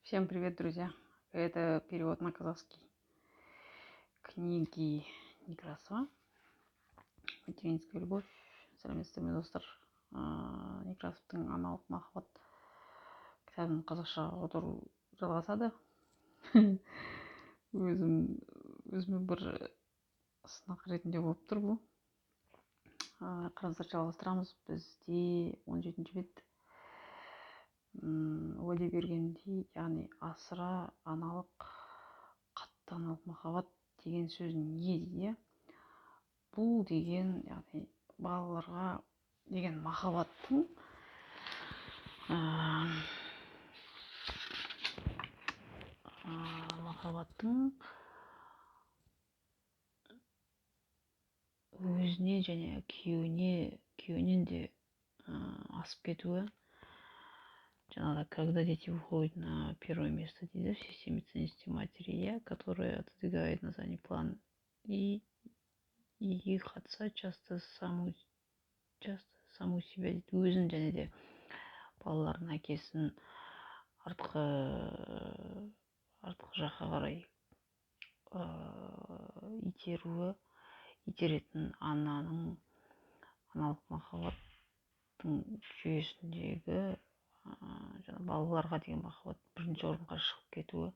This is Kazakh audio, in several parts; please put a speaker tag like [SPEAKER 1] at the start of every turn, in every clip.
[SPEAKER 1] Всем привет, друзья! Это перевод на казахский книги Некрасова «Материнская любовь». Сәлеметсіздер ме, достар? Некрасовтың «Аналық махаббат» кітабын қазақшаға аудару жалғасады. өзіме бір сынақ ретінде болып тұр бұл. Қараңыздар, жалғастырамыз. Бізде 17-ші бет уәде бергендей, яғни асыра аналық, қатты аналық махаббат деген сөз не дейді? Бұл деген, яғни балаларға деген махаббаттың өзіне және күйеуінен де асып кетуі. Жаңағыда, когда дети выходят на первое место, дейді, в системе ценностей матери, которая отодвигает на задний план и их отца часто саму себя, дейді, өзін және де балалардың әкесін артқы жаққа қарай итеретін ананың аналық махаббаттың жүйесіндегі балаларға деген махаббат бірінші орынға шығып кетуі.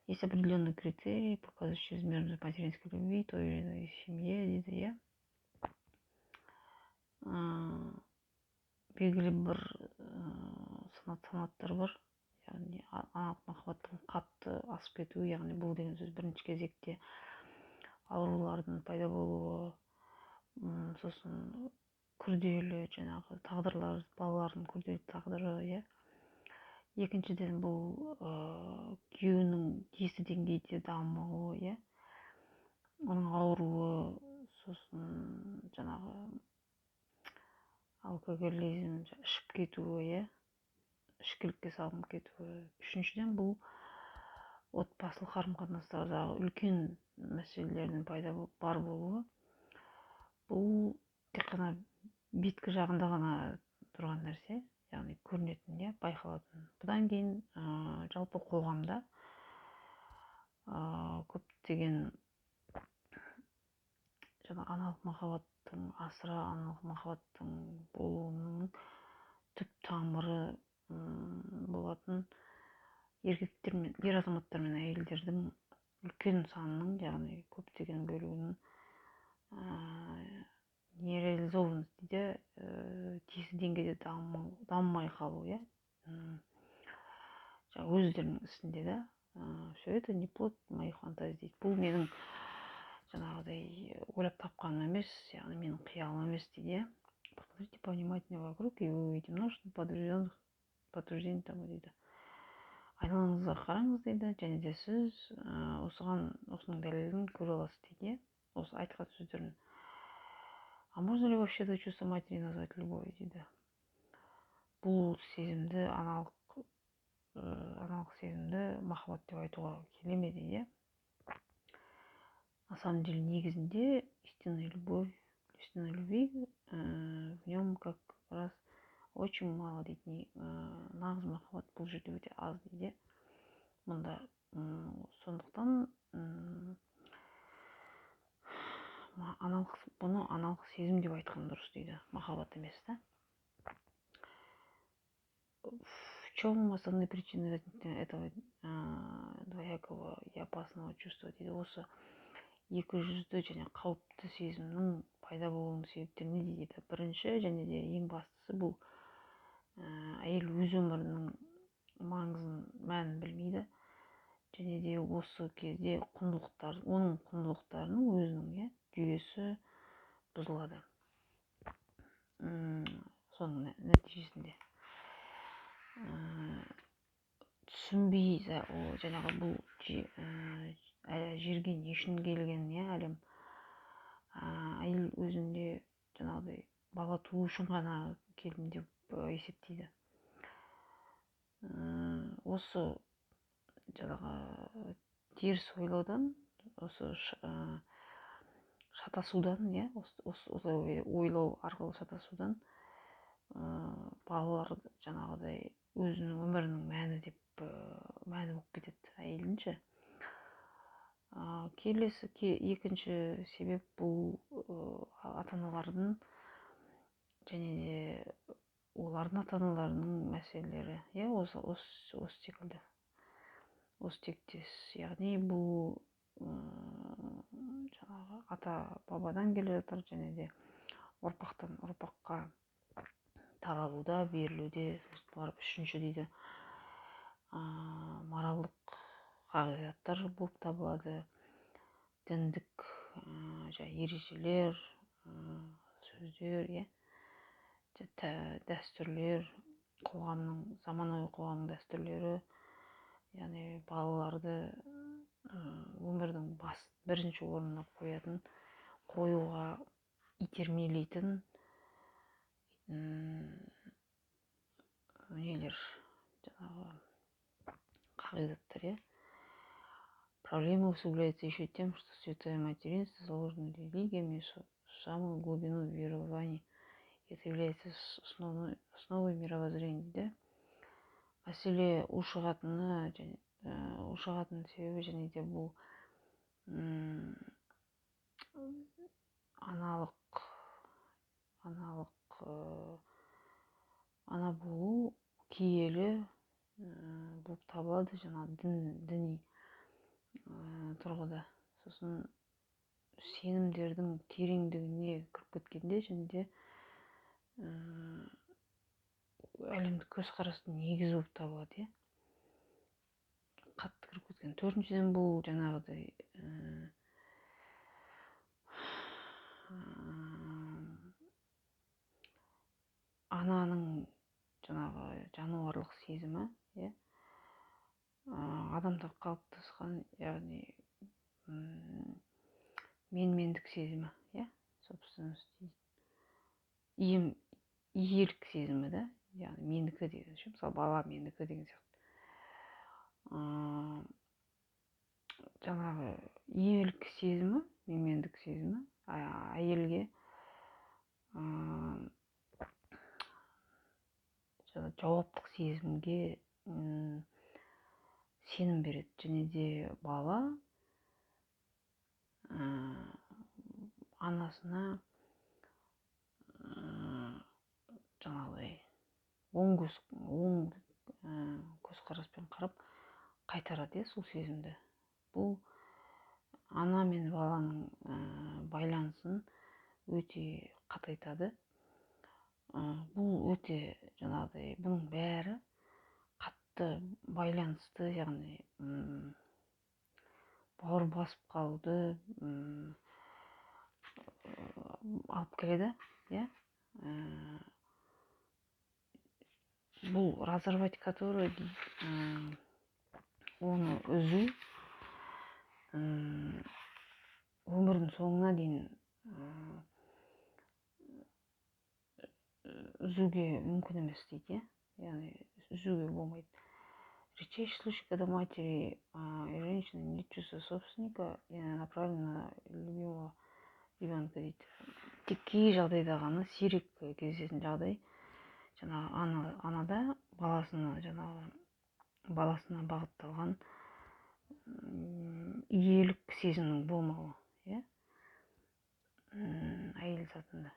[SPEAKER 1] Есть определенный критерий, показывающий размерность материнской любви той или иной семье, дейді, белгілі бір санаттар бар, яғни аналық махаббаттың қатты асып кетуі, яғни бұл деген сөз бірінші кезекте аурулардың пайда болуы, сосын күрделі жаңағы тағдырлар, балалардың күрделі тағдыры, екіншіден бұл күйеуінің тиісті деңгейде дамуы, оның ауруы, сосын жаңағы алкоголизм, ішіп кетуі, ішкілікке салынып кетуі. Үшіншіден бұл отбасылық қарым-қатынастардағы үлкен мәселелердің пайда бар болуы. Бұл тек қана беткі жағында ғана тұрған нәрсе, яғни көрінетін, байқалатын. Бұдан кейін жалпы қоғамда көптеген аналық махаббаттың, асыра аналық махаббаттың болуының түп тамыры болатын еркектер мен ер азаматтар мен әйелдердің үлкен санының, яғни көптеген бөлігінің нереализованность, дейді, тиісті деңгейде дамымай қалу, өздерінің ісінде, все это не плод моих фантазий, дейді. Бұл менің жаңағыдай ойлап тапқаным емес, яғни менің қиялым емес, дейді. Посмотрите повнимательнее вокруг, и вы увидите множество подтверждений тому, дейді. Айналаңызға қараңыз, дейді, және де сіз осының дәлелін көре аласыз, дейді. Осы айтқан сөздерін. А можно ли вообще это чувство матери назвать любовью, дейді? Бұл сезімді, аналық сезімді махаббат деп айтуға келе ме, дейді. На самом деле, негізінде истинная любви в нем как раз очень мало, дейді. Нағыз махаббат бұл жерде өте аз, дейді. Мұнда сондықтан бұны аналық сезім деп айтқан дұрыс, дейді. Махаббат емес, В чем основные причины возникновения этого двоякого и опасного чувства, дейді. Осы екі жүзді және қауіпті сезімнің пайда болуының себептері не, дейді. Бірінші және де ең бастысы бұл әйел өз өмірінің мәнін білмейді, және де осы кезде оның құндылықтарының өзінің жүйесі бұзылады. Соның нәтижесінде түсінбей жаңағы бұл жерге не үшін келген, әлем әйел өзінде жаңағыдай бала туу үшін ғана келдім деп есептейді. Осы жаңағы теріс ойлаудан, осы шатасудан, осылай ойлау арқылы шатасудан балалар жаңағыдай өзінің өмірінің мәні екінші себеп бұл ата-аналардың және де олардың ата-аналарының мәселелері, осы секілді, осы тектес. Яғни бұл жаңағы ата бабадан келе жатыр, және де ұрпақтан ұрпаққа таралуда, берілуде. Барып үшінші дейді моральдық қағидаттар болып табылады, діндік ережелер, сөздер, дәстүрлер, заманауи қоғамның дәстүрлері, яғни балаларды өмірдің бірінші орнына қоюға итермелейтін нелер, жаңағы қағидаттар, Проблема усугубляется еще тем, что святое материнство заложено религиями в самую глубину верований. Это является основой мировоззрения, да? Мәселе ушығатын себебі және де бұл ана болу киелі болып табылады, жаңағы діни тұрғыда. Сосын сенімдердің тереңдігіне кіріп кеткенде, және де әлемдік көзқарастың негізі болып табылады, қатты кіріп кеткен. Төртіншіден бұл жаңағыдай ананың жаңағы жануарлық сезімі, адамда қалыптасқан, яғни менмендік сезімі, собственность дейді, иелік сезімі, да, яғни мендікі деген, мысалы бала мендікі деген сияқты. Жаңағы иелік сезімі, менмендік сезімі әйелге жауаптық сезімге сенім береді, және де бала анасына жаңағыдай оң көзқараспен қарап қайтарады, сол сезімді. Бұл ана мен баланың байланысын өте қатайтады. Бұл өте жаңағыдай, бұның бәрі қатты байланысты, яғни бауыр басып қалуды алып келеді, бұл разорвать, который оны үзу өмірдің соңына дейін үзуге мүмкін емес дейді, яғни үзуге болмайды. Редчайший случай, когда матери и женщины не чувствуют собственника и направлены на любимого ребенка дейді. Тек кей жағдайда ғана, сирек кездесетін жағдай, жаңағы анада баласына бағытталған иелік сезімнің болмауы, әйел затында.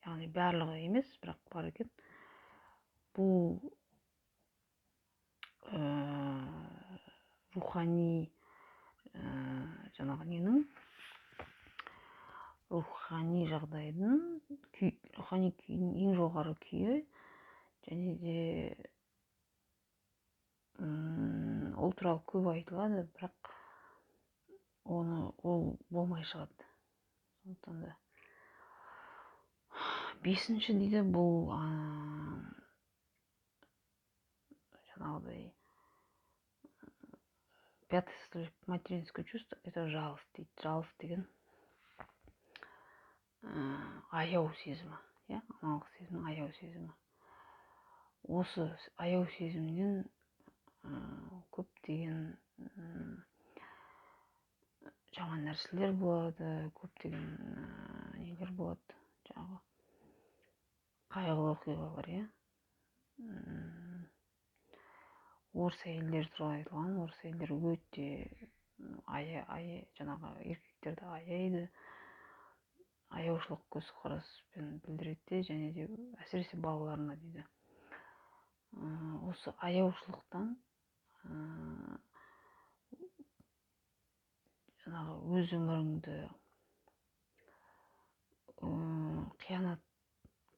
[SPEAKER 1] Яғни барлығы емес, бірақ бар екен. Бұл рухани рухани жағдайдың, рухани күйдің ең жоғары күйі, және де ол туралы көп айтылады, бірақ ол болмай шығады. Сондықтан да бесінші дейді, бұл жаңағыдай пятое составляющее материнское чувство — это жалость дейді. Жалость деген аяу сезімі, аналық сезімнің аяу сезімі. Осы аяу сезімнен көптеген жаман нәрселер болады, көптеген нелер болады, жаңағы қайғылы оқиғалар, орыс әйелдері туралы айтылған. Орыс әйелдері өте жаңағы еркектерді аяйды, аяушылық көзқараспен білдіреді, және де әсіресе балаларына дейді. Осы аяушылықтан жаңағы өз өміріңді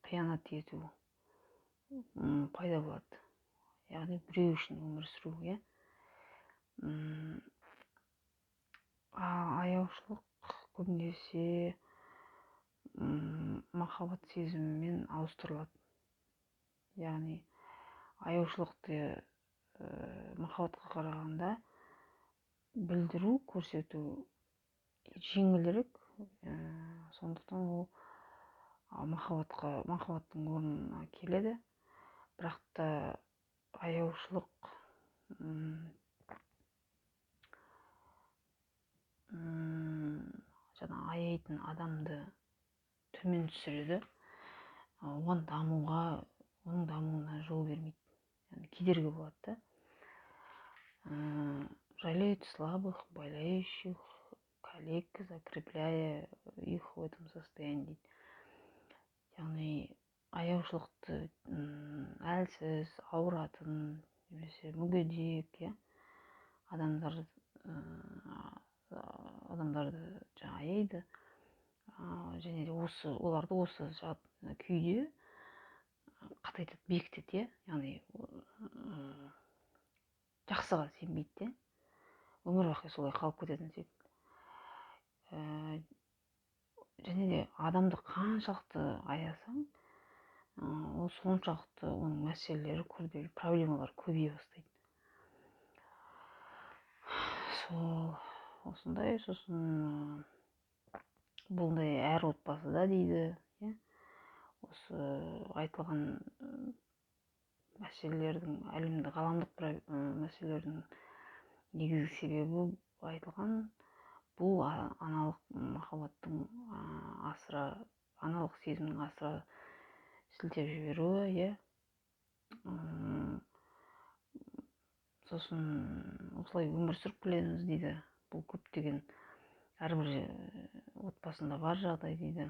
[SPEAKER 1] қиянат ету пайда болады. Яғни біреу үшін өмір сүру, аяушылық көбінесе махаббат сезімімен ауыстырылады. Яғни аяушылықты махаббатқа қарағанда білдіру, көрсету жеңілірек, сондықтан ол махаббаттың орнына келеді. Бірақ та аяушылық жаңа аяйтын адамды төмен түсіреді, оның дамуына жол бермейді, яғни кедергі болады. Жалеет слабых, болеющих коллег, закрепляя их в этом состоянии. Яғни аяушылықты әлсіз, ауыратын, немесе мүгедек адамдарды аяйды, және де оларды осы күйде қатайтады, бекітеді, яғни жақсыға сенбейді, өмір бақи солай қалып кететін секілді. Және де адамды қаншалықты аясаң, ол соншалықты оның мәселелері, күрделі проблемалар көбейе бастайды. Осындай, сосын бұндай әр отбасыда дейді, осы айтылған мәселелердің, әлемдік ғаламдық мәселелердің негізгі себебі айтылған бұл аналық махаббаттың аналық сезімнің асыра сілтеп жіберуі, сосын осылай өмір сүріп келеміз дейді. Бұл көптеген әрбір отбасында бар жағдай дейді.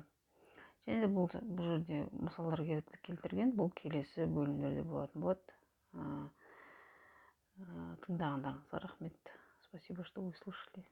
[SPEAKER 1] Және де бұл жерде мысалдар келтірген, бұл келесі бөлімдерде болатын болады. Тыңдағандарыңызға рахмет. Спасибо, что вы слушали.